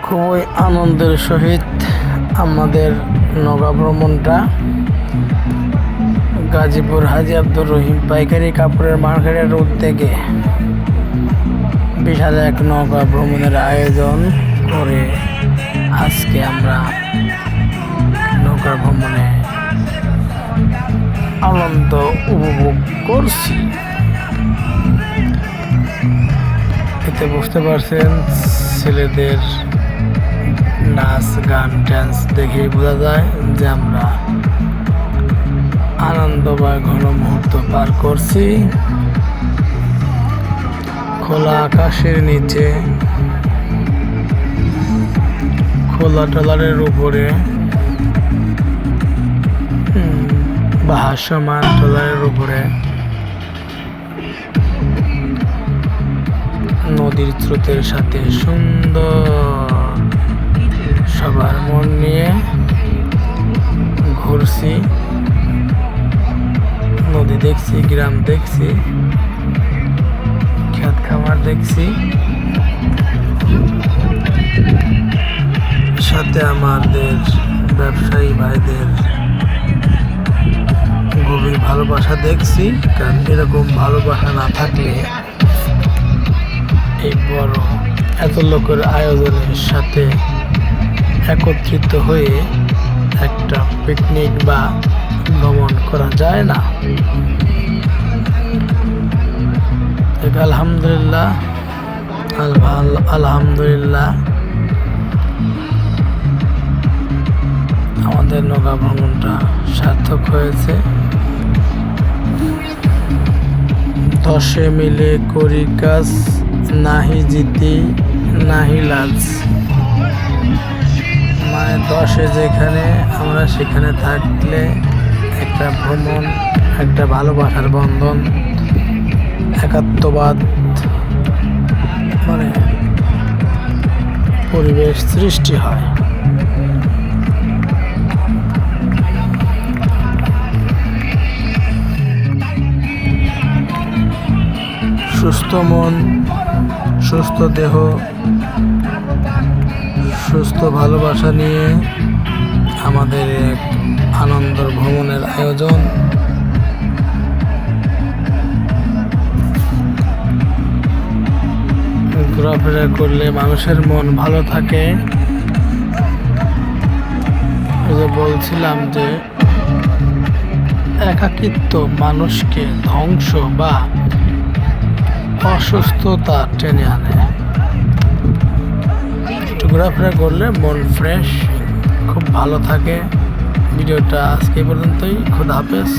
খুবই আনন্দের সহিত আমাদের নৌকা ভ্রমণটা গাজীপুর হাজী আব্দুর রহিম পাইকারি কাপড়ের মার্কেটের উদ্যোগে বিশাল এক নৌকা ভ্রমণের আয়োজন করে আজকে আমরা নৌকা ভ্রমণে আনন্দ উপভোগ করছি। এতে বুঝতে পারছেন ছেলেদের নাচ গান ড্যান্স দেখেই বোঝা যায় যে আমরা আনন্দ বা ঘন মুহূর্ত পার করছি। খোলা আকাশের নিচে খোলা ট্রলারের উপরে ভাসমান ট্রলারের উপরে নদীর স্রোতের সাথে সুন্দর সবার মন নিয়ে ঘুরছি। নদী দেখছি, গ্রাম দেখছি, ক্ষেত খামার দেখছি, সাথে আমাদের ব্যবসায়ী ভাইদের গভীর ভালোবাসা দেখছি। কারণ এরকম ভালোবাসা না থাকলে এই বড় এত লোকের আয়োজনের সাথে একত্রিত হয়ে একটা পিকনিক বা ভ্রমণ করা যায় না। আলহামদুলিল্লাহ আলহামদুলিল্লাহ আমাদের নৌকা ভ্রমণটা সার্থক হয়েছে। 10 মিলে করি কাজ, নাহি জিতি নাহি লাজ। মানে 10 যেখানে আমরা সেখানে থাকলে একটা ভ্রমণ, একটা ভালোবাসার বন্ধন, একাত্মবাদ মানে পরিবেশ সৃষ্টি হয়। সুস্থ মন, সুস্থ দেহ, সুস্থ ভালোবাসা নিয়ে আমাদের এক আনন্দ ভ্রমণের আয়োজন। ঘোরাফেরা করলে মানুষের মন ভালো থাকে। বলছিলাম যে একাকিত্ব মানুষকে ধ্বংস বা অসুস্থতা টেনে আনে। একটু ঘোরাফেরা করলে মন ফ্রেশ, খুব ভালো থাকে। ভিডিওটা আজকে পর্যন্তই। খোদা হাফেজ।